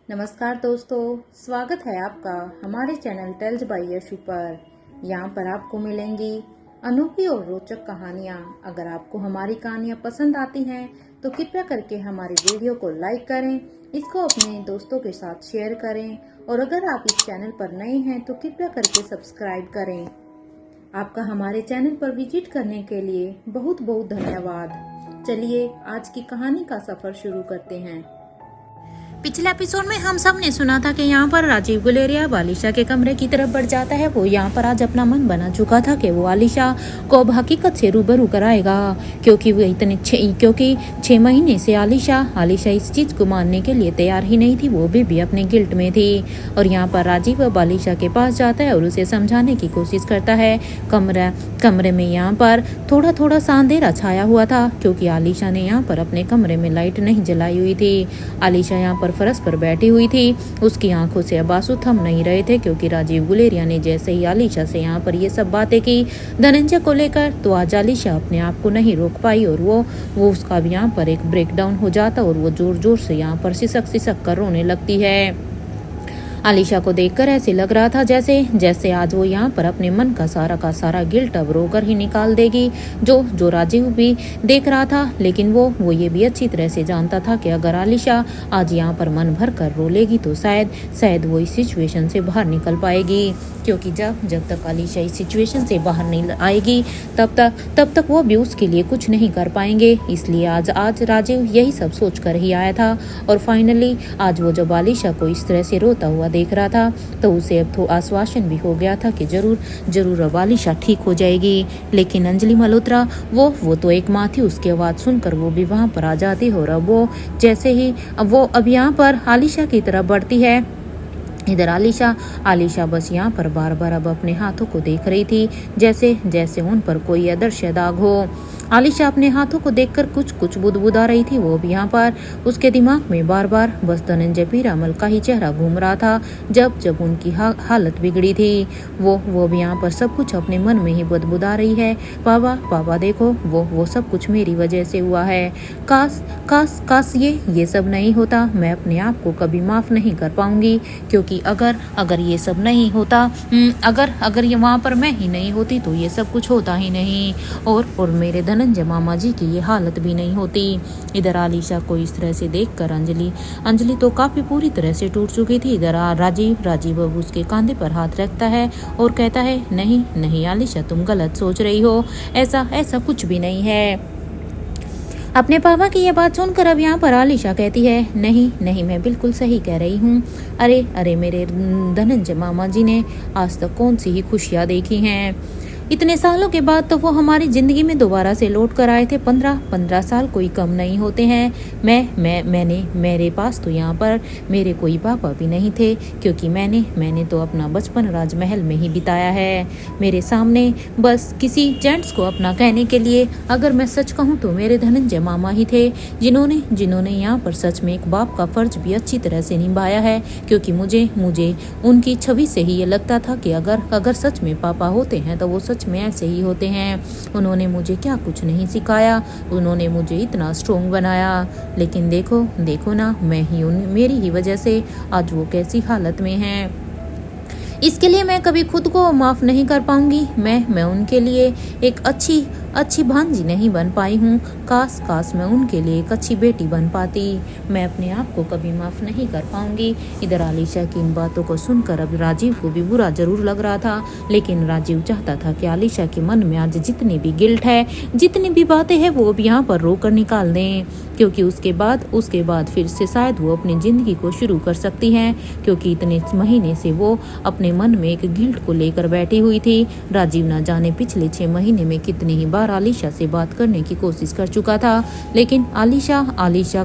नमस्कार दोस्तों, स्वागत है आपका हमारे चैनल टेल्स बाय यशु पर। यहाँ पर आपको मिलेंगी अनोखी और रोचक कहानियाँ। अगर आपको हमारी कहानियाँ पसंद आती हैं तो कृपया करके हमारी वीडियो को लाइक करें, इसको अपने दोस्तों के साथ शेयर करें और अगर आप इस चैनल पर नए हैं तो कृपया करके सब्सक्राइब करें। आपका हमारे चैनल पर विजिट करने के लिए बहुत बहुत धन्यवाद। चलिए आज की कहानी का सफर शुरू करते हैं। पिछले एपिसोड में हम सब ने सुना था कि यहाँ पर राजीव गुलेरिया आलिशा के कमरे की तरफ बढ़ जाता है। वो यहाँ पर आज अपना मन बना चुका था कि वो आलिशा को अब हकीकत से रूबरू कराएगा, क्योंकि वो क्योंकि 6 महीने से आलिशा इस चीज को मानने के लिए तैयार ही नहीं थी। वो भी अपने गिल्ट में थी और यहाँ पर राजीव अब आलिशा के पास जाता है और उसे समझाने की कोशिश करता है। कमरे में यहाँ पर थोड़ा थोड़ा सा अंधेरा छाया हुआ था, क्योंकि आलिशा ने यहाँ पर अपने कमरे में लाइट नहीं जलाई हुई थी। आलिशा यहाँ पर फर्श पर बैठी हुई थी। उसकी आंखों से अब आंसू थम नहीं रहे थे, क्योंकि राजीव गुलेरिया ने जैसे ही आलिशा से यहाँ पर ये सब बातें की धनंजय को लेकर, तो आज आलिशा अपने आप को नहीं रोक पाई और वो उसका भी यहाँ पर एक ब्रेकडाउन हो जाता और वो जोर जोर से यहाँ पर सिसक कर रोने लगती है। आलिशा को देखकर ऐसे लग रहा था जैसे आज वो यहाँ पर अपने मन का सारा गिल्ट अब रोकर ही निकाल देगी, जो राजीव भी देख रहा था। लेकिन वो ये भी अच्छी तरह से जानता था कि अगर आलिशा आज यहाँ पर मन भर कर रो लेगी तो शायद वो इस सिचुएशन से बाहर निकल पाएगी, क्योंकि जब तक आलिशा इस सिचुएशन से बाहर नहीं आएगी तब तक वो भी उसके लिए कुछ नहीं कर पाएंगे। इसलिए आज राजीव यही सब सोच कर ही आया था और फाइनली आज वो जब आलिशा को इस तरह से रोता हुआ देख रहा था तो उसे अब तो आश्वासन भी हो गया था कि जरूर अब आलिशा ठीक हो जाएगी। लेकिन अंजलि मल्होत्रा वो तो एक माँ थी, उसकी आवाज़ सुनकर वो भी वहाँ पर आ जाती और अब वो जैसे ही अब यहाँ पर आलिशा की तरफ बढ़ती है। इधर आलिशा बस यहाँ पर बार अब अपने हाथों को देख रही थी, जैसे उन पर कोई अदृश्य दाग हो। आलिशा अपने हाथों को देखकर कुछ बुदबुदा रही थी। वो भी यहाँ पर उसके दिमाग में बार बस धनंजय पीरामल का ही चेहरा घूम रहा था जब उनकी हालत बिगड़ी थी। वो भी यहाँ पर सब कुछ अपने मन में ही बुदबुदा रही है। पापा देखो, वो सब कुछ मेरी वजह से हुआ है। काश ये सब नहीं होता। मैं अपने आप को कभी माफ नहीं कर पाऊंगी, क्योंकि अगर ये सब नहीं होता, अगर ये वहाँ पर मैं ही नहीं होती तो ये सब कुछ होता ही नहीं और मेरे धनंजय मामा जी की ये हालत भी नहीं होती। इधर आलिशा को इस तरह से देखकर अंजलि तो काफी पूरी तरह से टूट चुकी थी। इधर राजीव अब उसके कंधे पर हाथ रखता है और कहता है, नहीं आलिशा, तुम गलत सोच रही हो। ऐसा कुछ भी नहीं है। अपने पापा की यह बात सुनकर अब यहाँ पर आलिशा कहती है, नहीं मैं बिल्कुल सही कह रही हूँ। अरे मेरे धनंजय मामा जी ने आज तक कौन सी ही खुशियाँ देखी हैं। इतने सालों के बाद तो वो हमारी जिंदगी में दोबारा से लौट कर आए थे। 15 साल कोई कम नहीं होते हैं। मेरे पास तो यहाँ पर मेरे कोई पापा भी नहीं थे, क्योंकि मैंने तो अपना बचपन राजमहल में ही बिताया है। मेरे सामने बस किसी जेंट्स को अपना कहने के लिए, अगर मैं सच कहूँ तो मेरे धनंजय मामा ही थे, जिन्होंने यहाँ पर सच में एक बाप का फर्ज भी अच्छी तरह से निभाया है। क्योंकि मुझे उनकी छवि से ही ये लगता था कि अगर सच में पापा होते हैं तो वो सच में ऐसे ही होते हैं। उन्होंने मुझे क्या कुछ नहीं सिखाया, उन्होंने मुझे इतना स्ट्रोंग बनाया। लेकिन देखो ना, मेरी ही वजह से आज वो कैसी हालत में हैं। इसके लिए मैं कभी खुद को माफ नहीं कर पाऊंगी। मैं उनके लिए एक अच्छी भांजी नहीं बन पाई हूँ। काश मैं उनके लिए एक अच्छी बेटी बन पाती। मैं अपने आप को कभी माफ नहीं कर पाऊंगी। इधर आलिशा की इन बातों को सुनकर अब राजीव को भी बुरा जरूर लग रहा था, लेकिन राजीव चाहता था कि आलिशा के मन में आज जितनी भी गिल्ट है, जितनी भी बातें हैं, वो अब यहाँ पर रोकर निकाल दें, क्योंकि उसके बाद फिर से शायद वो अपनी जिंदगी को शुरू कर सकती हैं। क्योंकि इतने महीने से वो अपने मन में एक गिल्ट को लेकर बैठी हुई थी। राजीव ना जाने पिछले 6 महीने में कितनी ही बार आलिशा से बात करने की कोशिश कर चुका था, लेकिन आलिशा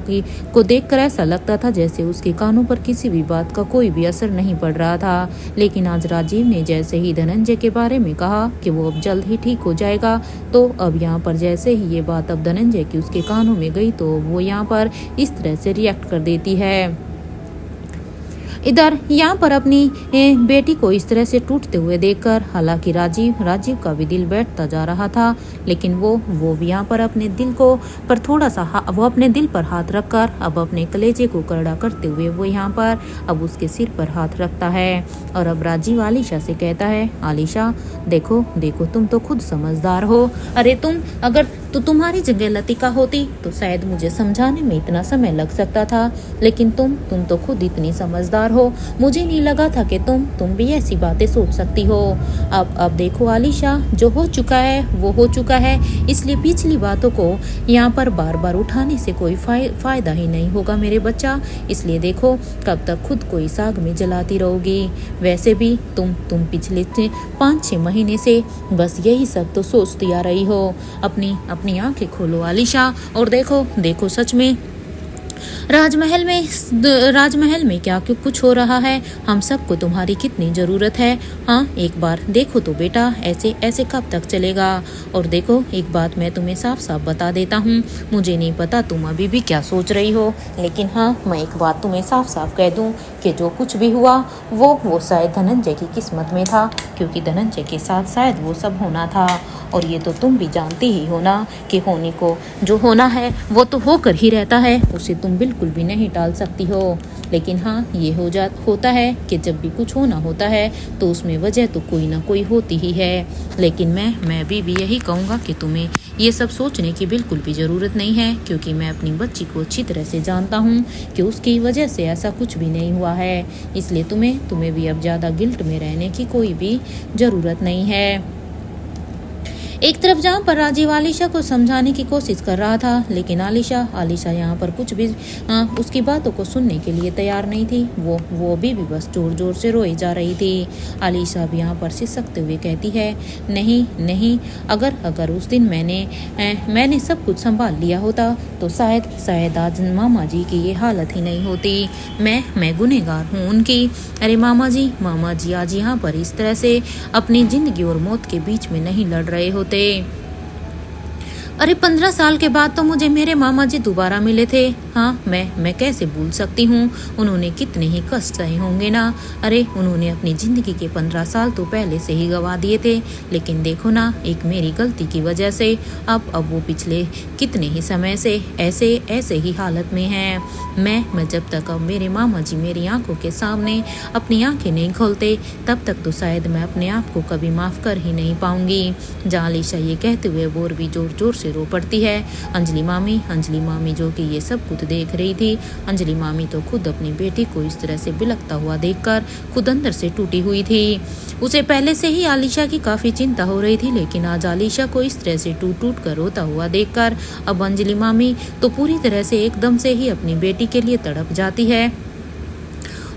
को देखकर ऐसा लगता था जैसे उसके कानों पर किसी भी बात का कोई भी असर नहीं पड़ रहा था। लेकिन आज राजीव ने जैसे ही धनंजय के बारे में कहा कि वो अब जल्द ही ठीक हो जाएगा, तो अब यहाँ पर जैसे ही ये बात अब धनंजय की उसके कानों में गई तो वो यहाँ पर इस तरह से रिएक्ट कर देती है। इधर यहाँ पर अपनी बेटी को इस तरह से टूटते हुए देखकर हालांकि राजीव का भी दिल बैठता जा रहा था, लेकिन वो भी यहाँ पर अपने दिल को पर थोड़ा सा वो अपने दिल पर हाथ रखकर अब अपने कलेजे को करड़ा करते हुए वो यहाँ पर अब उसके सिर पर हाथ रखता है और अब राजीव आलिशा से कहता है, आलिशा देखो देखो तुम तो खुद समझदार हो। अरे तुम्हारी जगह लतिका होती तो शायद मुझे समझाने में इतना समय लग सकता था, लेकिन तुम तो खुद इतनी समझदार हो, मुझे नहीं लगा था कि तुम भी ऐसी बातें सोच सकती हो। अब देखो आलिशा, जो हो चुका है वो हो चुका है, इसलिए पिछली बातों को यहाँ पर बार बार उठाने से कोई फायदा ही नहीं होगा मेरे बच्चा। इसलिए देखो कब तक खुद को इस आग में जलाती रहोगी। वैसे भी तुम पिछले 5-6 महीने से बस यही सब तो सोचती आ रही हो। अपनी आंखें खोलो आलिशा और देखो सच में राजमहल में क्या कुछ हो रहा है। हम सबको तुम्हारी कितनी जरूरत है। हाँ, एक बार देखो तो बेटा, ऐसे कब तक चलेगा। और देखो एक बात मैं तुम्हें साफ साफ बता देता हूँ, मुझे नहीं पता तुम अभी भी क्या सोच रही हो, लेकिन हाँ मैं एक बात तुम्हें साफ साफ कह दूँ कि जो कुछ भी हुआ वो शायद धनंजय की किस्मत में था, क्योंकि धनंजय के साथ शायद वो सब होना था। और ये तो तुम भी जानती ही हो ना कि होने को जो होना है वो तो होकर ही रहता है, उसे तुम बिल्कुल भी नहीं टाल सकती हो। लेकिन हाँ, ये होता है कि जब भी कुछ होना होता है तो उसमें वजह तो कोई ना कोई होती ही है। लेकिन मैं भी यही कहूँगा कि तुम्हें ये सब सोचने की बिल्कुल भी ज़रूरत नहीं है, क्योंकि मैं अपनी बच्ची को अच्छी तरह से जानता हूँ कि उसकी वजह से ऐसा कुछ भी नहीं हुआ है। इसलिए तुम्हें भी अब ज़्यादा गिल्ट में रहने की कोई भी ज़रूरत नहीं है। एक तरफ जहाँ पर राजीव आलिशा को समझाने की कोशिश कर रहा था, लेकिन आलिशा यहाँ पर कुछ भी उसकी बातों को सुनने के लिए तैयार नहीं थी। वो भी बस जोर से रोई जा रही थी। आलिशा भी यहाँ पर सिसकते हुए कहती है, नहीं, अगर उस दिन मैंने सब कुछ संभाल लिया होता तो शायद आज मामा जी की ये हालत ही नहीं होती। मैं गुनहगार हूँ उनकी। अरे मामा जी आज यहाँ पर इस तरह से अपनी जिंदगी और मौत के बीच में नहीं लड़ रहे होते। अरे 15 साल के बाद तो मुझे मेरे मामा जी दोबारा मिले थे। हाँ, मैं कैसे भूल सकती हूँ, उन्होंने कितने ही कष्ट सहे होंगे ना। अरे उन्होंने अपनी ज़िंदगी के 15 साल तो पहले से ही गंवा दिए थे, लेकिन देखो ना, एक मेरी गलती की वजह से अब वो पिछले कितने ही समय से ऐसे ही हालत में हैं। मैं जब तक अब मेरे मामा जी मेरी आंखों के सामने अपनी आंखें नहीं खोलते, तब तक तो शायद मैं अपने आप को कभी माफ़ कर ही नहीं पाऊंगी। जहाँ आलिशा ये कहते हुए बोर भी जोर से रो पड़ती है। अंजलि मामी जो कि ये सब कुछ देख रही थी, अंजलि मामी तो खुद अपनी बेटी को इस तरह से बिलखता हुआ देखकर खुद अंदर से टूटी हुई थी। उसे पहले से ही आलिशा की काफी चिंता हो रही थी, लेकिन आज आलिशा को इस तरह से टूट कर रोता हुआ देखकर अब अंजलि मामी तो पूरी तरह से एकदम से ही अपनी बेटी के लिए तड़प जाती है।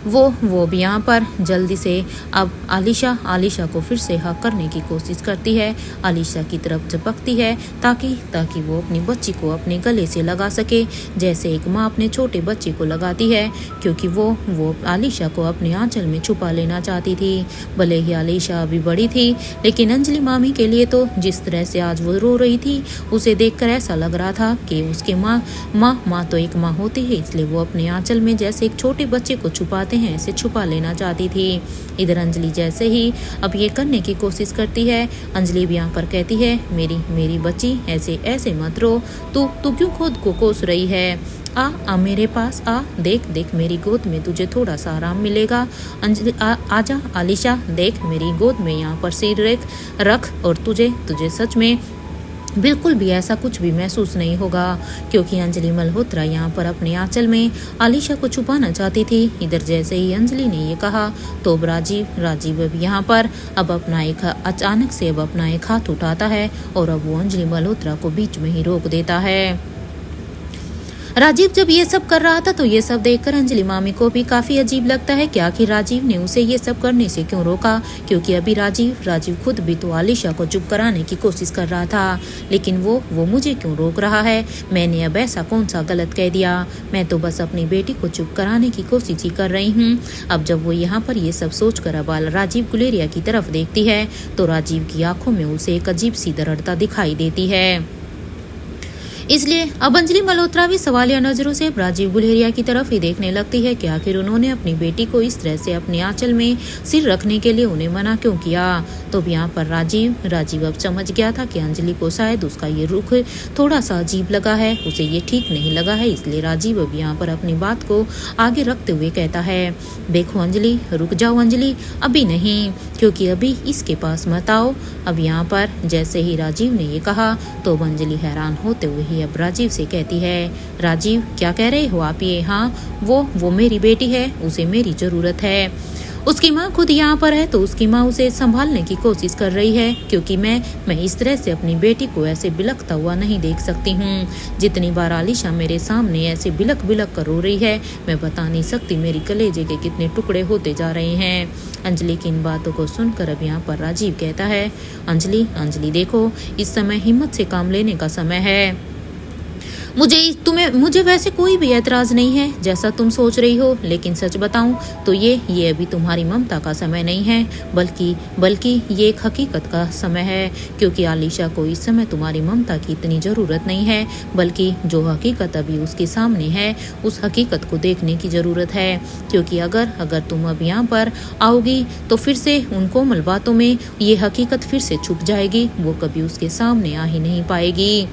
वो भी यहाँ पर जल्दी से अब आलिशा को फिर से हक करने की कोशिश करती है, आलिशा की तरफ झपकती है ताकि वो अपनी बच्ची को अपने गले से लगा सके, जैसे एक माँ अपने छोटे बच्चे को लगाती है, क्योंकि वो आलिशा को अपने आंचल में छुपा लेना चाहती थी। भले ही आलिशा अभी बड़ी थी, लेकिन अंजलि मामी के लिए तो जिस तरह से आज वो रो रही थी, उसे देखकर ऐसा लग रहा था कि उसके माँ तो एक माँ होती है, इसलिए वो अपने आंचल में जैसे एक छोटे बच्चे को छुपाते हैं ऐसे छुपा लेना चाहती थी। इधर अंजलि जैसे ही अब ये करने की कोशिश करती है, अंजलि भी यहाँ पर कहती है, मेरी बच्ची ऐसे मत रो, तू क्यों खुद को कोस रही है। आ मेरे पास आ, देख मेरी गोद में तुझे थोड़ा सा आराम मिलेगा। अंजलि आजा आलिशा, देख मेरी गोद में यहाँ पर सिर रख और तुझे सच में बिल्कुल भी ऐसा कुछ भी महसूस नहीं होगा, क्योंकि अंजलि मल्होत्रा यहाँ पर अपने आंचल में आलिशा को छुपाना चाहती थी। इधर जैसे ही अंजलि ने ये कहा तो राजीव अब यहाँ पर अचानक से अपना एक हाथ उठाता है और अब वो अंजलि मल्होत्रा को बीच में ही रोक देता है। राजीव जब ये सब कर रहा था तो ये सब देखकर अंजलि मामी को भी काफी अजीब लगता है कि आखिर राजीव ने उसे ये सब करने से क्यों रोका, क्योंकि अभी राजीव खुद भी तो आलिशा को चुप कराने की कोशिश कर रहा था, लेकिन वो मुझे क्यों रोक रहा है। मैंने अब ऐसा कौन सा गलत कह दिया, मैं तो बस अपनी बेटी को चुप कराने की कोशिश ही कर रही हूँ। अब जब वो यहाँ पर ये सब सोच कर अब राजीव गुलेरिया की तरफ देखती है तो राजीव की आंखों में उसे एक अजीब सी दृढ़ता दिखाई देती है। इसलिए अब अंजलि मल्होत्रा भी सवालिया नजरों से राजीव गुलेरिया की तरफ ही देखने लगती है कि आखिर उन्होंने अपनी बेटी को इस तरह से अपने आंचल में सिर रखने के लिए उन्हें मना क्यों किया। तो यहाँ पर राजीव अब समझ गया था कि अंजलि को शायद उसका ये रुख थोड़ा सा अजीब लगा है, उसे ये ठीक नहीं लगा है। इसलिए राजीव अब यहाँ पर अपनी बात को आगे रखते हुए कहता है, देखो अंजलि, रुक जाओ अंजलि, अभी नहीं, क्योंकि अभी इसके पास मत आओ। अब यहाँ पर जैसे ही राजीव ने ये कहा तो अंजलि हैरान होते हुए ही अब राजीव से कहती है, राजीव क्या कह रहे हो आप ये? हाँ, वो मेरी बेटी है, उसे मेरी जरूरत है। उसकी माँ खुद यहाँ पर है तो उसकी माँ उसे संभालने की कोशिश कर रही है, क्योंकि मैं इस तरह से अपनी बेटी को ऐसे बिलखता हुआ नहीं देख सकती हूँ। जितनी बार आलिशा मेरे सामने ऐसे बिलख कर रो रही है, मैं बता नहीं सकती मेरी कलेजे के कितने टुकड़े होते जा रहे हैं। अंजलि की इन बातों को सुनकर अब यहाँ पर राजीव कहता है, अंजलि देखो, इस समय हिम्मत से काम लेने का समय है। मुझे वैसे कोई भी ऐतराज नहीं है जैसा तुम सोच रही हो, लेकिन सच बताऊं तो ये अभी तुम्हारी ममता का समय नहीं है, बल्कि ये एक हकीकत का समय है। क्योंकि आलिशा को इस समय तुम्हारी ममता की इतनी जरूरत नहीं है, बल्कि जो हकीकत अभी उसके सामने है उस हकीकत को देखने की जरूरत है। क्योंकि अगर तुम अब यहाँ पर आओगी तो फिर से उन कोमल बातों में ये हकीकत फिर से छुप जाएगी, वो कभी उसके सामने आ ही नहीं पाएगी।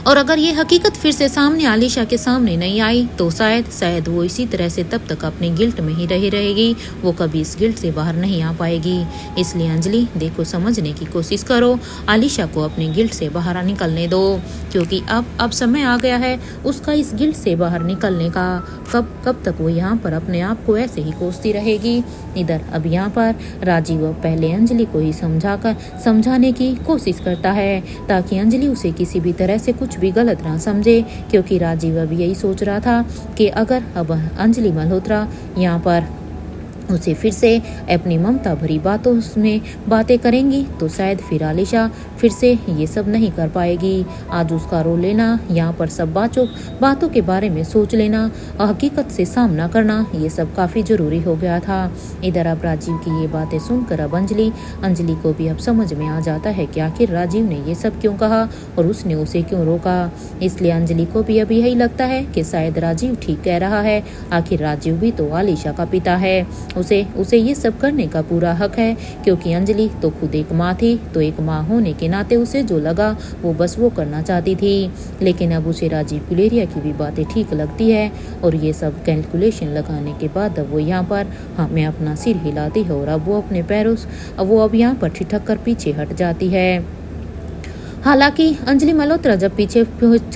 और अगर ये हकीकत फिर से सामने आलिशा के सामने नहीं आई तो शायद वो इसी तरह से तब तक अपने गिल्ट में ही रहेगी, वो कभी इस गिल्ट से बाहर नहीं आ पाएगी। इसलिए अंजलि देखो, समझने की कोशिश करो, आलिशा को अपने गिल्ट से बाहर निकलने दो, क्योंकि अब समय आ गया है उसका इस गिल्ट से बाहर निकलने का। कब तक वो यहाँ पर अपने आप को ऐसे ही कोसती रहेगी। इधर अब यहाँ पर राजीव पहले अंजलि को ही समझाने की कोशिश करता है, ताकि अंजलि उसे किसी भी तरह से कुछ भी गलत ना समझे। क्योंकि राजीव अब यही सोच रहा था कि अगर अब अंजलि मल्होत्रा यहाँ पर उसे फिर से अपनी ममता भरी बातें करेंगी तो शायद फिर आलिशा फिर से ये सब नहीं कर पाएगी। आज उसका रो लेना, यहाँ पर सब बातों के बारे में सोच लेना, हकीकत से सामना करना, ये सब काफ़ी ज़रूरी हो गया था। इधर अब राजीव की ये बातें सुनकर अब अंजलि को भी अब समझ में आ जाता है कि आखिर राजीव ने ये सब क्यों कहा और उसने उसे क्यों रोका। इसलिए अंजलि को भी अब यही लगता है कि शायद राजीव ठीक कह रहा है, आखिर राजीव भी तो आलिशा का पिता है, उसे ये सब करने का पूरा हक है। क्योंकि अंजलि तो खुद एक माँ थी, तो एक माँ होने के नाते उसे जो लगा वो बस वो करना चाहती थी। लेकिन अब उसे राजीव गुलेरिया की भी बातें ठीक लगती है और ये सब कैलकुलेशन लगाने के बाद अब वो यहाँ पर मैं अपना सिर हिलाती है और अब वो अब यहाँ पर ठिठक कर पीछे हट जाती है। हालांकि अंजलि मल्होत्रा जब पीछे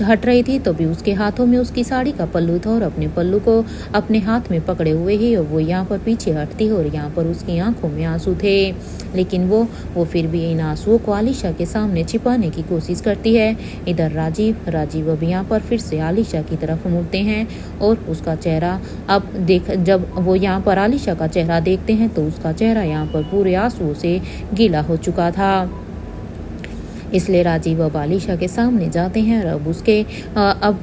हट रही थी तो भी उसके हाथों में उसकी साड़ी का पल्लू था और अपने पल्लू को अपने हाथ में पकड़े हुए ही वो यहाँ पर पीछे हटती और यहाँ पर उसकी आंखों में आंसू थे। लेकिन वो फिर भी इन आंसुओं को आलिशा के सामने छिपाने की कोशिश करती है। इधर राजीव अब यहाँ पर फिर से आलिशा की तरफ मुड़ते हैं और उसका चेहरा जब वो यहाँ पर आलिशा का चेहरा देखते हैं तो उसका चेहरा यहाँ पर पूरे आंसुओं से गीला हो चुका था। इसलिए राजीव अब आलिशा के सामने जाते हैं और अब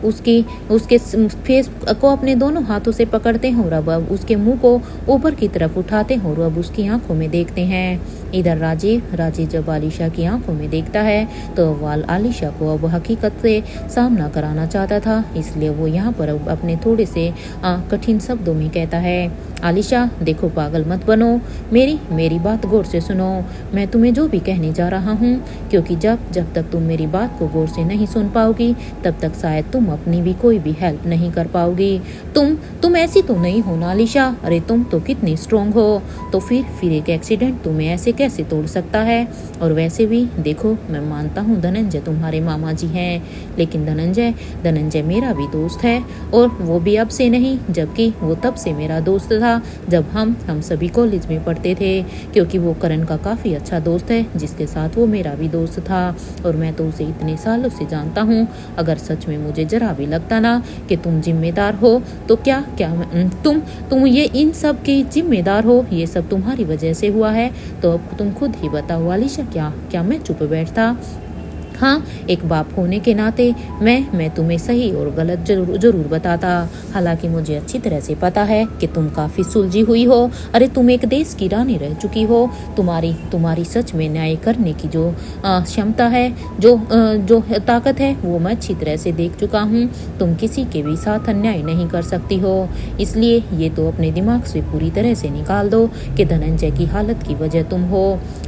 उसके फेस को अपने दोनों हाथों से पकड़ते हैं और अब उसके मुंह को ऊपर की तरफ उठाते हैं और अब उसकी आंखों में देखते हैं। इधर राजीव जब आलिशा की आंखों में देखता है तो आलिशा को अब हकीकत से सामना कराना चाहता था। इसलिए वो यहाँ पर अपने थोड़े से कठिन शब्दों में कहता है, आलिशा देखो, पागल मत बनो, मेरी बात गौर से सुनो। मैं तुम्हें जो भी कहने जा रहा हूँ, क्योंकि जब तक तुम मेरी बात को गौर से नहीं सुन पाओगी तब तक शायद तुम अपनी भी कोई भी हेल्प नहीं कर पाओगी। तुम ऐसी तो नहीं हो ना आलिशा, अरे तुम तो कितनी स्ट्रोंग हो, तो फिर एक एक्सीडेंट तुम्हें ऐसे कैसे तोड़ सकता है। और वैसे भी देखो, मैं मानता हूँ धनंजय तुम्हारे मामा जी हैं, लेकिन धनंजय मेरा भी दोस्त है और वो भी अब से नहीं, जबकि वो तब से मेरा दोस्त था जब हम सभी कॉलेज में पढ़ते थे। क्योंकि वो करण का काफ़ी अच्छा दोस्त है जिसके साथ वो मेरा भी दोस्त था और मैं तो उसे इतने सालों से जानता हूँ। अगर सच में मुझे जरा भी लगता ना कि तुम जिम्मेदार हो तो क्या तुम ये इन सब की जिम्मेदार हो, ये सब तुम्हारी वजह से हुआ है, तो अब तुम खुद ही बताओ आलिशा, क्या मैं चुप बैठता। हाँ, एक बाप होने के नाते मैं तुम्हें सही और गलत जरूर बताता। हालांकि मुझे अच्छी तरह से पता है कि तुम काफी सुलझी हुई हो। अरे तुम एक देश की रानी रह चुकी हो। तुम्हारी सच में न्याय करने की जो क्षमता है, जो ताकत है, वो मैं अच्छी तरह से देख चुका हूँ। तुम किसी के भी साथ अन्याय नहीं कर सकती हो। इसलिए ये तो अपने दिमाग से पूरी तरह से निकाल दो कि धनंजय की हालत की वजह तुम हो।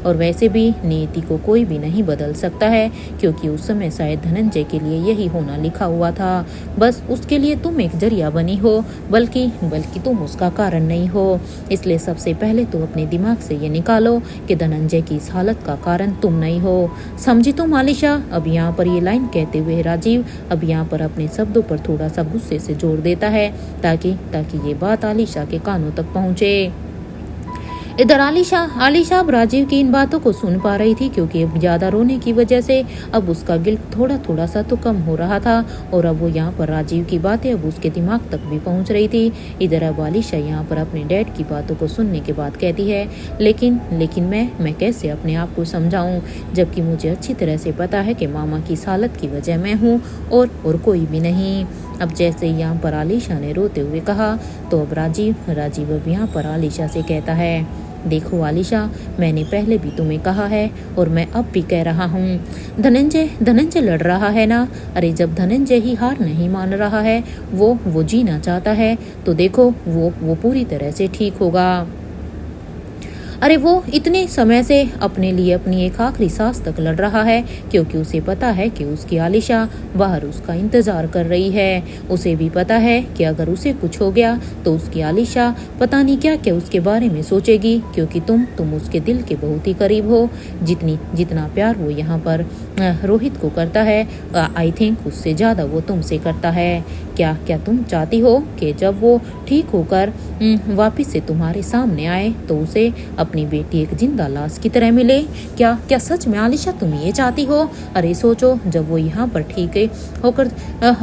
और वैसे भी नियति को कोई भी नहीं बदल सकता है, क्योंकि उस समय शायद धनंजय के लिए यही होना लिखा हुआ था। बस उसके लिए तुम एक जरिया बनी हो, बल्कि तुम उसका कारण नहीं हो। इसलिए सबसे पहले तो अपने दिमाग से ये निकालो कि धनंजय की इस हालत का कारण तुम नहीं हो। समझी तुम आलिशा? अब यहाँ पर ये लाइन कहते हुए राजीव अब यहाँ पर अपने शब्दों पर थोड़ा सा गुस्से से जोर देता है, ताकि ये बात आलिशा के कानों तक पहुँचे। इधर आलिशा अब राजीव की इन बातों को सुन पा रही थी, क्योंकि अब ज्यादा रोने की वजह से अब उसका गिल्ट थोड़ा सा तो कम हो रहा था। और अब वो यहाँ पर राजीव की बातें अब उसके दिमाग तक भी पहुंच रही थी। इधर अब आलिशा यहाँ पर अपने डैड की बातों को सुनने के बाद कहती है, लेकिन मैं कैसे अपने आप को समझाऊं, जबकि मुझे अच्छी तरह से पता है कि मामा की इस हालत की वजह मैं हूँ और कोई भी नहीं। अब जैसे यहाँ पर आलिशा ने रोते हुए कहा, तो अब राजीव अब यहाँ पर आलिशा से कहता है, देखो आलिशा, मैंने पहले भी तुम्हें कहा है और मैं अब भी कह रहा हूँ, धनंजय लड़ रहा है ना। अरे जब धनंजय ही हार नहीं मान रहा है, वो जीना चाहता है, तो देखो वो पूरी तरह से ठीक होगा। अरे वो इतने समय से अपने लिए अपनी एक आखिरी सांस तक लड़ रहा है, क्योंकि उसे पता है कि उसकी आलिशा बाहर उसका इंतजार कर रही है। उसे भी पता है कि अगर उसे कुछ हो गया तो उसकी आलिशा पता नहीं क्या उसके बारे में सोचेगी, क्योंकि तुम उसके दिल के बहुत ही करीब हो। जितना प्यार वो यहाँ पर रोहित को करता है, आई थिंक उससे ज्यादा वो तुमसे करता है। क्या तुम चाहती हो कि जब वो ठीक होकर वापिस से तुम्हारे सामने आए तो उसे अपनी बेटी एक जिंदा लाश की तरह मिले? क्या सच में आलिशा तुम ये चाहती हो? अरे सोचो, जब वो यहाँ पर ठीक होकर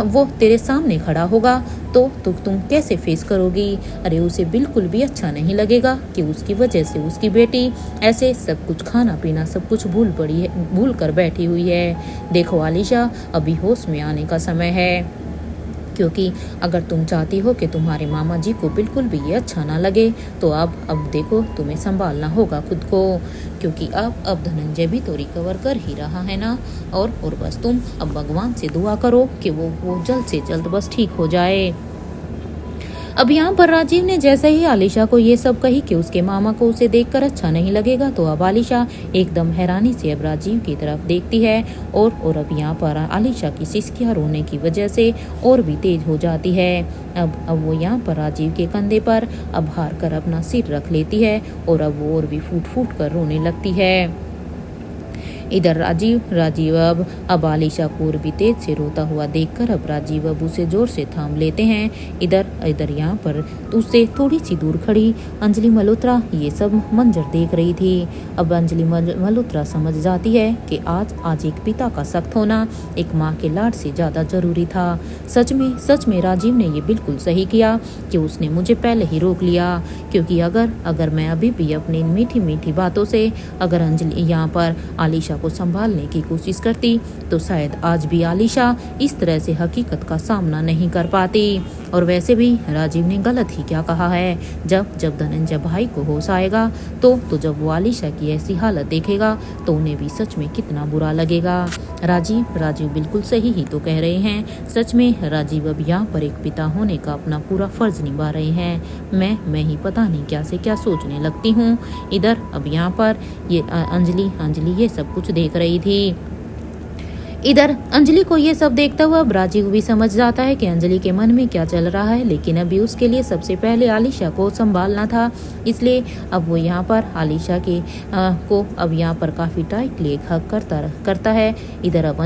वो तेरे सामने खड़ा होगा तो तुम कैसे फेस करोगी? अरे उसे बिल्कुल भी अच्छा नहीं लगेगा कि उसकी वजह से उसकी बेटी ऐसे सब कुछ खाना पीना सब कुछ भूल कर बैठी हुई है। देखो आलिशा, अभी होश में आने का समय है, क्योंकि अगर तुम चाहती हो कि तुम्हारे मामा जी को बिल्कुल भी ये अच्छा ना लगे, तो अब देखो तुम्हें संभालना होगा खुद को, क्योंकि अब धनंजय भी तो रिकवर कर ही रहा है ना। और बस तुम अब भगवान से दुआ करो कि वो जल्द से जल्द बस ठीक हो जाए। अब यहाँ पर राजीव ने जैसे ही आलिशा को ये सब कही कि उसके मामा को उसे देखकर अच्छा नहीं लगेगा, तो अब आलिशा एकदम हैरानी से अब राजीव की तरफ देखती है और अब यहाँ पर आलिशा की सिसकियाँ रोने की वजह से और भी तेज हो जाती है। अब वो यहाँ पर राजीव के कंधे पर अब हार कर अपना सिर रख लेती है और अब वो और भी फूट कर रोने लगती है। इधर राजीव अब आलिशा को और भी तेज से रोता हुआ देखकर अब राजीव अब उसे जोर से थाम लेते हैं। इधर यहाँ पर उससे थोड़ी सी दूर खड़ी अंजलि मल्होत्रा ये सब मंजर देख रही थी। अब अंजलि मल्होत्रा समझ जाती है कि आज एक पिता का सख्त होना एक माँ के लाड से ज्यादा जरूरी था। सच में राजीव ने ये बिल्कुल सही किया कि उसने मुझे पहले ही रोक लिया, क्योंकि अगर मैं अभी भी अपनी मीठी बातों से अगर अंजलि यहाँ पर आलिशा को संभालने की कोशिश करती, तो शायद आज भी आलिशा इस तरह से हकीकत का सामना नहीं कर पाती। और वैसे भी राजीव ने गलत ही क्या कहा है। जब धनंजय भाई को होश आएगा तो जब वो आलिशा की ऐसी हालत देखेगा तो उन्हें भी सच में कितना बुरा लगेगा। राजीव बिल्कुल सही ही तो कह रहे हैं। सच में राजीव अब यहाँ पर एक पिता होने का अपना पूरा फर्ज निभा रहे हैं। मैं ही पता नहीं क्या से क्या सोचने लगती हूँ। इधर अब यहाँ पर ये अंजलि ये सब कुछ देख रही थी। इधर अंजलि को ये सब देखता हुआ अब राजीव भी समझ जाता है कि अंजलि के मन में क्या चल रहा है, लेकिन अभी उसके लिए सबसे पहले आलिशा को संभालना था। इसलिए अब वो यहाँ पर आलिशा के को अब यहाँ पर काफ़ी टाइटली एक हक करता है। इधर अब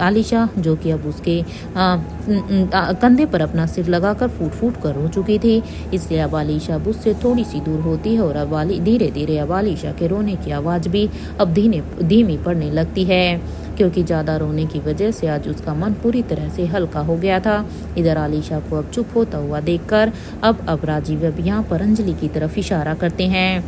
आलिशा जो कि अब उसके कंधे पर अपना सिर लगाकर फूट कर रो चुकी थी, इसलिए अब आलिशा अब उससे थोड़ी सी दूर होती है और अब धीरे धीरे अब आलिशा के रोने की आवाज़ भी अब धीमी पड़ने लगती है, क्योंकि ज़्यादा रोने की वजह से आज उसका मन पूरी तरह से हल्का हो गया था। इधर आलिशा को अब चुप होता हुआ देखकर अब राजीव अब यहाँ पर अंजलि की तरफ इशारा करते हैं।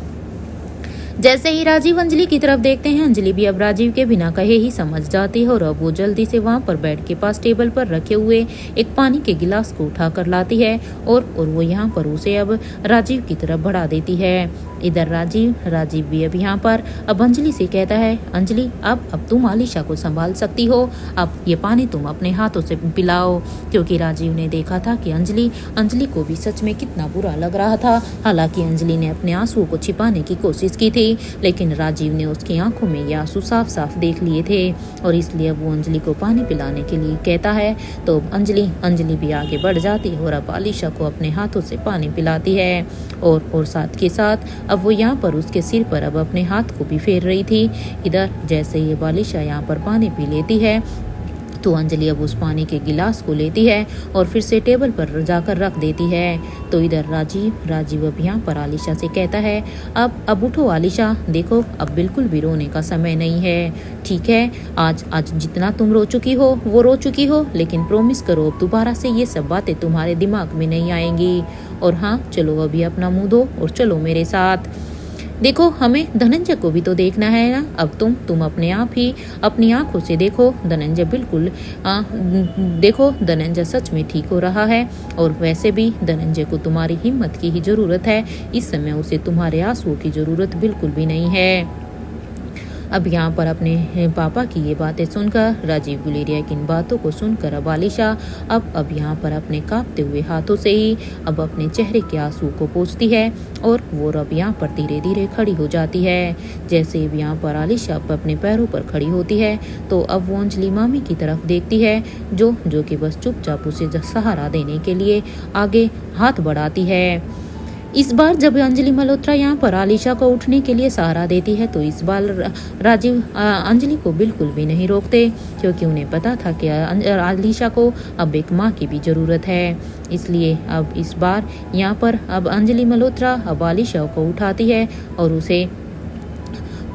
जैसे ही राजीव अंजलि की तरफ देखते हैं, अंजलि भी अब राजीव के बिना कहे ही समझ जाती है और अब वो जल्दी से वहाँ पर बेड के पास टेबल पर रखे हुए एक पानी के गिलास को उठा कर लाती है और वो यहाँ पर उसे अब राजीव की तरफ बढ़ा देती है। इधर राजीव भी अब यहाँ पर अब अंजलि से कहता है, अंजलि अब तुम आलिशा को संभाल सकती हो, अब ये पानी तुम अपने हाथों से पिलाओ। क्योंकि राजीव ने देखा था कि अंजलि को भी सच में कितना बुरा लग रहा था। हालांकि अंजलि ने अपने आंसुओं को छिपाने की कोशिश की थी, लेकिन राजीव ने उसकी आंखों में ये आंसू साफ साफ देख लिए थे और इसलिए वो अंजलि को पानी पिलाने के लिए कहता है। तो अंजलि भी आगे बढ़ जाती है और अब आलिशा को अपने हाथों से पानी पिलाती है और साथ के साथ अब वो यहाँ पर उसके सिर पर अब अपने हाथ को भी फेर रही थी। इधर जैसे ये आलिशा यहाँ पर पानी पी लेती है तो अंजलि अब उस पानी के गिलास को लेती है और फिर से टेबल पर जाकर रख देती है। तो इधर राजीव अब यहाँ पर आलिशा से कहता है, अब उठो आलिशा, देखो अब बिल्कुल भी रोने का समय नहीं है, ठीक है। आज जितना तुम रो चुकी हो वो रो चुकी हो, लेकिन प्रॉमिस करो अब दोबारा से ये सब बातें तुम्हारे दिमाग में नहीं आएंगी। और हाँ, चलो अभी अपना मुंह धो और चलो मेरे साथ। देखो, हमें धनंजय को भी तो देखना है ना। अब तुम अपने आप ही अपनी आंखों से देखो, धनंजय बिल्कुल देखो, धनंजय सच में ठीक हो रहा है। और वैसे भी धनंजय को तुम्हारी हिम्मत की ही जरूरत है, इस समय उसे तुम्हारे आंसुओं की जरूरत बिल्कुल भी नहीं है। अब यहाँ पर अपने पापा की ये बातें सुनकर राजीव गुलेरिया की इन बातों को सुनकर अब आलिशा अब यहाँ पर अपने कांपते हुए हाथों से ही अब अपने चेहरे के आंसू को पोंछती है और वो अब यहाँ पर धीरे धीरे खड़ी हो जाती है। जैसे अब यहाँ पर आलिशा अपने पैरों पर खड़ी होती है तो अब वो अंजलि मामी की तरफ देखती है जो कि बस चुपचाप उसे सहारा देने के लिए आगे हाथ बढ़ाती है। इस बार जब अंजलि मल्होत्रा यहाँ पर आलिशा को उठने के लिए सहारा देती है तो इस बार राजीव अंजलि को बिल्कुल भी नहीं रोकते, क्योंकि उन्हें पता था कि आलिशा को अब एक माँ की भी ज़रूरत है। इसलिए अब इस बार यहाँ पर अब अंजलि मल्होत्रा अब आलिशा को उठाती है और उसे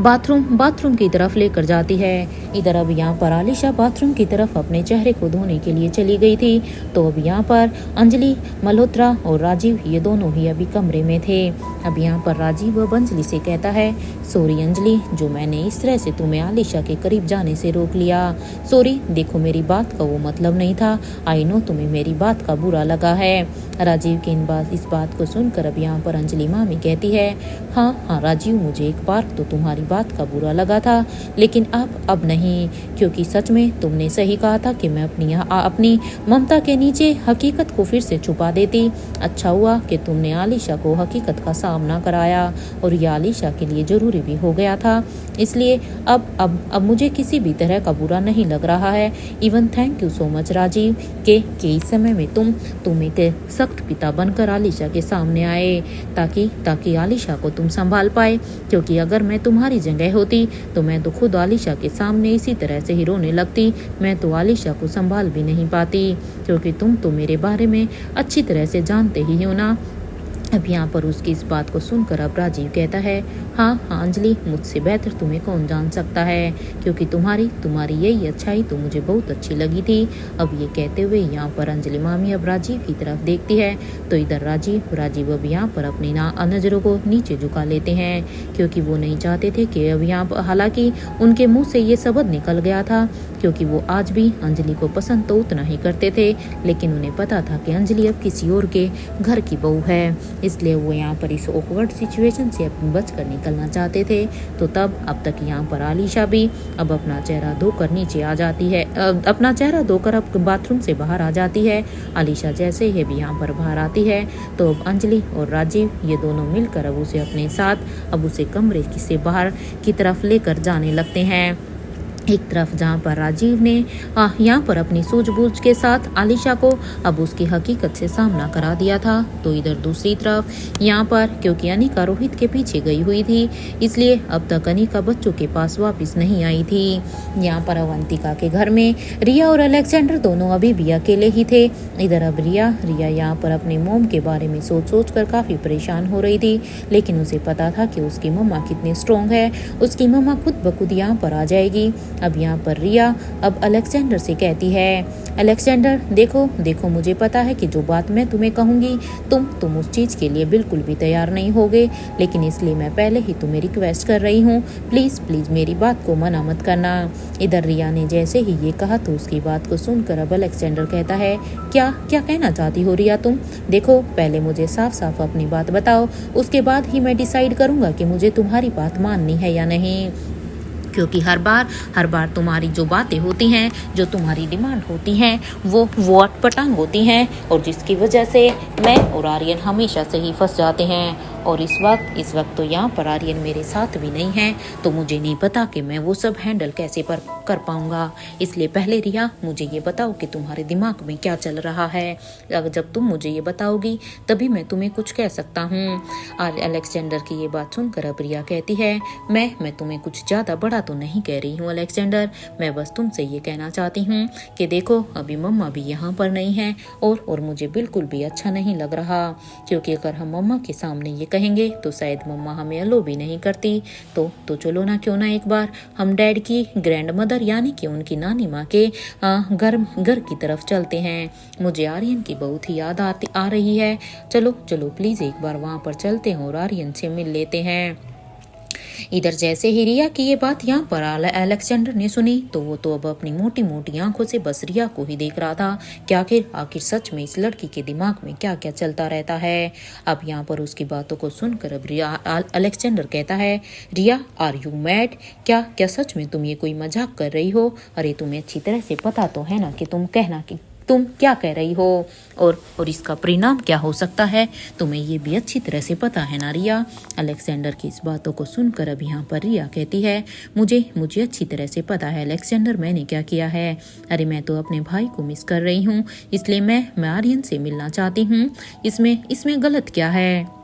बाथरूम की तरफ लेकर जाती है। इधर अब यहाँ पर आलिशा बाथरूम की तरफ अपने चेहरे को धोने के लिए चली गई थी। तो अब यहाँ पर अंजलि मल्होत्रा और राजीव ये दोनों ही अभी कमरे में थे। अब यहाँ पर राजीव अब अंजलि से कहता है, सॉरी अंजलि, जो मैंने इस तरह से तुम्हें आलिशा के करीब जाने से रोक लिया। सॉरी, देखो मेरी बात का वो मतलब नहीं था। आई नो तुम्हें मेरी बात का बुरा लगा है। राजीव की इस बात को सुनकर अब यहाँ पर अंजलि मामी कहती है, हाँ राजीव, मुझे एक बार तो तुम्हारी बात का बुरा लगा था, लेकिन अब नहीं, क्योंकि सच में तुमने सही कहा था कि मैं अपनी ममता के नीचे हकीकत को फिर से छुपा देती। अच्छा हुआ कि तुमने आलिशा को हकीकत का सामना कराया और ये आलिशा के लिए जरूरी भी हो गया था। इसलिए अब मुझे किसी भी तरह का बुरा नहीं लग रहा है। Even thank you so much Rajiv कि इस समय में तुम एक सख्त पिता बनकर आलिशा के सामने आए, ताकि आलिशा को तुम संभाल पाए। क्योंकि अगर मैं तुम्हारी जगह होती तो मैं तो खुद आलिशा के सामने इसी तरह से ही रोने लगती। मैं तो आलिशा को संभाल भी नहीं पाती, क्योंकि तुम तो मेरे बारे में अच्छी तरह से जानते ही हो ना। अब यहाँ पर उसकी इस बात को सुनकर अब राजीव कहता है, हाँ अंजलि, मुझसे बेहतर तुम्हें कौन जान सकता है, क्योंकि तुम्हारी यही अच्छाई तो मुझे बहुत अच्छी लगी थी। अब ये कहते हुए यहाँ पर अंजलि मामी अब राजीव की तरफ देखती है तो इधर राजीव अब यहाँ पर अपनी नज़रों को नीचे झुका लेते हैं, क्योंकि वो नहीं चाहते थे कि अब यहाँ पर, हालांकि उनके मुँह से ये शब्द निकल गया था, क्योंकि वो आज भी अंजलि को पसंद तो उतना ही करते थे, लेकिन उन्हें पता था कि अंजलि अब किसी और के घर की बहू है। इसलिए वो यहाँ पर इस ऑकवर्ड सिचुएशन से बच कर निकलना चाहते थे। तो तब अब तक यहाँ पर आलिशा भी अब अपना चेहरा धोकर नीचे आ जाती है, अपना चेहरा धोकर अब बाथरूम से बाहर आ जाती है। आलिशा जैसे ही भी यहाँ पर बाहर आती है तो अब अंजलि और राजीव ये दोनों मिलकर अब उसे अपने साथ अब उसे कमरे से बाहर की तरफ लेकर जाने लगते हैं। एक तरफ जहाँ पर राजीव ने यहाँ पर अपनी सूझबूझ के साथ आलिशा को अब उसकी हकीकत से सामना करा दिया था, तो इधर दूसरी तरफ यहाँ पर क्योंकि अनिका रोहित के पीछे गई हुई थी, इसलिए अब तक अनिका बच्चों के पास वापस नहीं आई थी। यहाँ पर अवंतिका के घर में रिया और अलेक्जेंडर दोनों अभी भी अकेले ही थे। इधर अब रिया यहाँ पर अपने मोम के बारे में सोच कर काफ़ी परेशान हो रही थी, लेकिन उसे पता था कि उसकी मम्मा कितनी स्ट्रॉन्ग है, उसकी मम्मा खुद ब खुद यहाँ पर आ जाएगी। अब यहाँ पर रिया अब अलेक्जेंडर से कहती है, अलेक्जेंडर देखो देखो, मुझे पता है कि जो बात मैं तुम्हें कहूँगी तुम उस चीज़ के लिए बिल्कुल भी तैयार नहीं होगे, लेकिन इसलिए मैं पहले ही तुम्हें रिक्वेस्ट कर रही हूँ, प्लीज़ प्लीज़ मेरी बात को मना मत करना। इधर रिया ने जैसे ही ये कहा तो उसकी बात को सुनकर अब अलेक्जेंडर कहता है, क्या क्या कहना चाहती हो रिया तुम? देखो पहले मुझे साफ साफ अपनी बात बताओ, उसके बाद ही मैं डिसाइड करूँगा कि मुझे तुम्हारी बात माननी है या नहीं, क्योंकि हर बार तुम्हारी जो बातें होती हैं, जो तुम्हारी डिमांड होती हैं, वो अटपटांग होती हैं, और जिसकी वजह से मैं और आर्यन हमेशा से ही फंस जाते हैं। और इस वक्त तो यहाँ पर आर्यन मेरे साथ भी नहीं है, तो मुझे नहीं पता कि मैं वो सब हैंडल कैसे कर पाऊँगा। इसलिए पहले रिया मुझे ये बताओ कि तुम्हारे दिमाग में क्या चल रहा है। अगर जब तुम मुझे ये बताओगी तभी मैं तुम्हें कुछ कह सकता हूँ। अलेक्जेंडर की ये बात सुनकर अब रिया कहती है, मैं तुम्हें कुछ ज़्यादा बड़ा तो नहीं कह रही हूँ अलेक्जेंडर, मैं बस तुमसे ये कहना चाहती हूँ कि देखो अभी मम्मा भी यहाँ पर नहीं है, और मुझे बिल्कुल भी अच्छा नहीं लग रहा, क्योंकि अगर हम मम्मा के सामने ये कहेंगे तो शायद मम्मा हमें अलो भी नहीं करती। तो चलो ना, क्यों ना एक बार हम डैड की ग्रैंड मदर यानी कि उनकी नानी माँ के घर की तरफ चलते हैं। मुझे आर्यन की बहुत ही याद आ रही है। चलो प्लीज़ एक बार वहाँ पर चलते हैं और आर्यन से मिल लेते हैं। इधर जैसे ही रिया की ये बात यहाँ पर अलेक्जेंडर ने सुनी तो वो तो अब अपनी मोटी मोटी आंखों से बस रिया को ही देख रहा था कि आखिर सच में इस लड़की के दिमाग में क्या क्या चलता रहता है। अब यहाँ पर उसकी बातों को सुनकर अब रिया अलेक्जेंडर कहता है, रिया आर यू मैड? क्या सच में तुम ये कोई मजाक कर रही हो? अरे तुम्हें अच्छी तरह से पता तो है ना कि तुम क्या कह रही हो और इसका परिणाम क्या हो सकता है, तुम्हें ये भी अच्छी तरह से पता है ना रिया। अलेक्जेंडर की इस बातों को सुनकर अब यहाँ पर रिया कहती है, मुझे अच्छी तरह से पता है अलेक्जेंडर मैंने क्या किया है। अरे मैं तो अपने भाई को मिस कर रही हूँ, इसलिए मैं आर्यन से मिलना चाहती हूँ, इसमें गलत क्या है।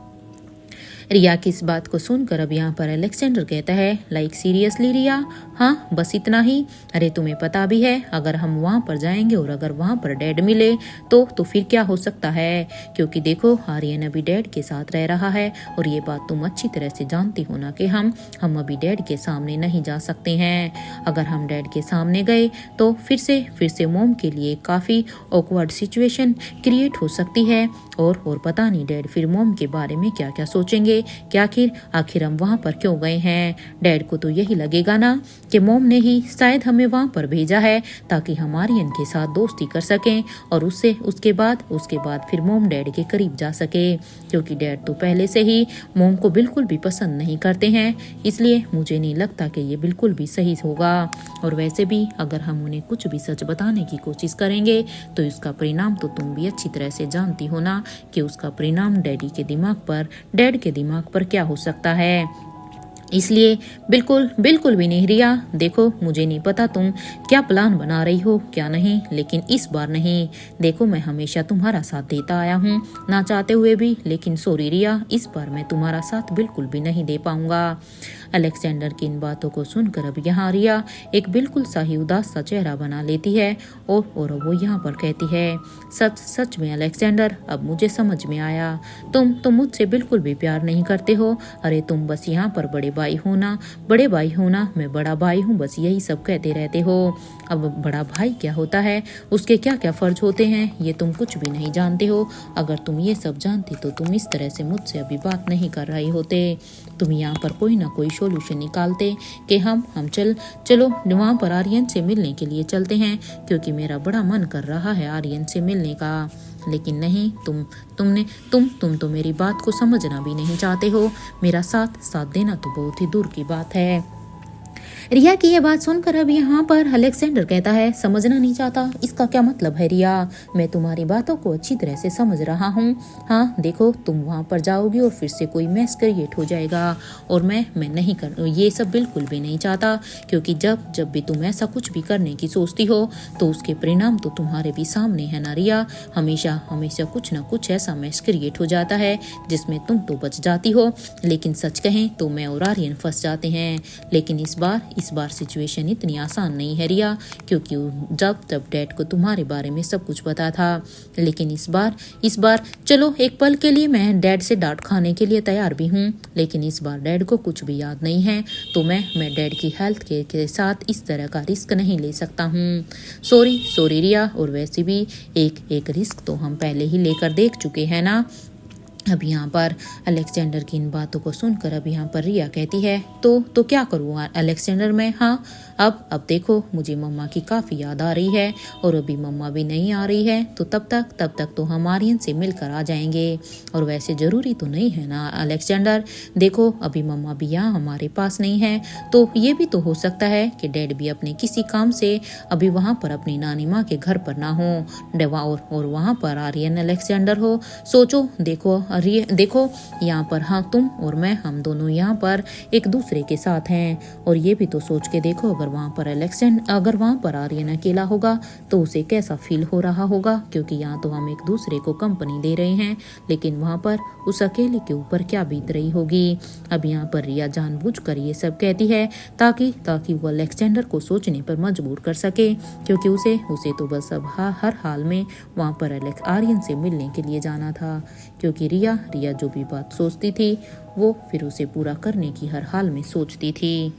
रिया की इस बात को सुनकर अब यहाँ पर अलेक्जेंडर कहता है, लाइक सीरियसली रिया? हाँ बस इतना ही? अरे तुम्हें पता भी है अगर हम वहाँ पर जाएंगे और अगर वहाँ पर डैड मिले तो फिर क्या हो सकता है, क्योंकि देखो आर्यन अभी डैड के साथ रह रहा है और ये बात तुम अच्छी तरह से जानती हो ना कि हम अभी डैड के सामने नहीं जा सकते हैं। अगर हम डैड के सामने गए तो फिर से मोम के लिए काफ़ी ऑकवर्ड सिचुएशन क्रिएट हो सकती है और पता नहीं डैड फिर मोम के बारे में क्या क्या सोचेंगे कि आखिर हम वहाँ पर क्यों गए हैं। डैड को तो यही लगेगा ना कि मोम ने ही शायद हमें वहाँ पर भेजा है ताकि हम आर्यन के साथ दोस्ती कर सकें और उसके बाद फिर मोम डैड के करीब जा सके, क्योंकि डैड तो पहले से ही मोम को बिल्कुल भी पसंद नहीं करते हैं। इसलिए मुझे नहीं लगता कि ये बिल्कुल भी सही होगा। और वैसे भी अगर हम उन्हें कुछ भी सच बताने की कोशिश करेंगे तो इसका परिणाम तो तुम भी अच्छी तरह से जानती हो ना कि उसका परिणाम डैड के दिमाग पर क्या हो सकता है। इसलिए बिल्कुल भी नहीं रिया, देखो मुझे नहीं पता तुम क्या प्लान बना रही हो क्या नहीं, लेकिन इस बार नहीं। देखो मैं हमेशा तुम्हारा साथ देता आया हूँ ना चाहते हुए भी, लेकिन सॉरी रिया, इस बार मैं तुम्हारा साथ बिल्कुल भी नहीं दे पाऊंगा। अलेक्जेंडर की इन बातों को सुनकर अब यहाँ रिया एक बिल्कुल सा ही उदास सा चेहरा बना लेती है और वो यहाँ पर कहती है, सच में अलेक्जेंडर अब मुझे समझ में आया, तुम मुझसे बिल्कुल भी प्यार नहीं करते हो। अरे तुम बस यहाँ पर बड़े भाई हो ना, मैं बड़ा भाई हूँ, बस यही सब कहते रहते हो। अब बड़ा भाई क्या होता है, उसके क्या क्या फर्ज होते हैं, ये तुम कुछ भी नहीं जानते हो। अगर तुम ये सब जानती तो तुम इस तरह से मुझसे अभी बात नहीं कर रहे होते। तुम यहाँ पर कोई ना कोई सोल्यूशन निकालते कि हम चलो वहाँ पर आर्यन से मिलने के लिए चलते हैं, क्योंकि मेरा बड़ा मन कर रहा है आर्यन से मिलने का। लेकिन नहीं, तुम तो मेरी बात को समझना भी नहीं चाहते हो। मेरा साथ देना तो बहुत ही दूर की बात है। रिया की यह बात सुनकर अब यहाँ पर अलेक्जेंडर कहता है, समझना नहीं चाहता, इसका क्या मतलब है रिया? मैं तुम्हारी बातों को अच्छी तरह से समझ रहा हूँ। हाँ देखो, तुम वहाँ पर जाओगी और फिर से कोई मैस क्रिएट हो जाएगा और मैं नहीं कर ये सब बिल्कुल भी नहीं चाहता, क्योंकि जब भी तुम ऐसा कुछ भी करने की सोचती हो तो उसके परिणाम तो तुम्हारे भी सामने है ना रिया। हमेशा कुछ ना कुछ ऐसा मैस क्रिएट हो जाता है जिसमें तुम तो बच जाती हो, लेकिन सच कहें तो मैं और आर्यन फंस जाते हैं। लेकिन इस बार सिचुएशन इतनी आसान नहीं है रिया, क्योंकि जब डैड को तुम्हारे बारे में सब कुछ पता था। लेकिन इस बार चलो एक पल के लिए मैं डैड से डांट खाने के लिए तैयार भी हूँ, लेकिन इस बार डैड को कुछ भी याद नहीं है, तो मैं डैड की हेल्थ के साथ इस तरह का रिस्क नहीं ले सकता हूँ। सॉरी रिया, और वैसे भी एक रिस्क तो हम पहले ही लेकर देख चुके हैं ना। अब यहाँ पर अलेक्जेंडर की इन बातों को सुनकर अब यहाँ पर रिया कहती है तो क्या करूँ अलेक्जेंडर मैं। हाँ अब देखो मुझे मम्मा की काफ़ी याद आ रही है, और अभी मम्मा भी नहीं आ रही है, तो तब तक तो हम आर्यन से मिलकर आ जाएंगे। और वैसे ज़रूरी तो नहीं है ना अलेक्जेंडर, देखो अभी मम्मा भी यहाँ हमारे पास नहीं है, तो ये भी तो हो सकता है कि डैड भी अपने किसी काम से अभी वहाँ पर अपनी नानी माँ के घर पर ना हो और वहाँ पर आर्यन अलेक्जेंडर हो। सोचो देखो यहाँ पर हाँ तुम और मैं हम दोनों यहाँ पर एक दूसरे के साथ हैं, और ये भी तो सोच के देखो अगर वहाँ पर आर्यन अकेला होगा तो उसे कैसा फील हो रहा होगा, क्योंकि यहाँ तो हम एक दूसरे को कंपनी दे रहे हैं, लेकिन वहाँ पर उस अकेले के ऊपर क्या बीत रही होगी। अब यहाँ पर रिया जानबूझकर ये सब कहती है ताकि वो अलेक्जेंडर को सोचने पर मजबूर कर सके, क्योंकि उसे तो बस अब हर हाल में वहाँ पर आर्यन से मिलने के लिए जाना था, क्योंकि रिया जो भी बात सोचती थी वो फिर उसे पूरा करने की हर हाल में सोचती थी।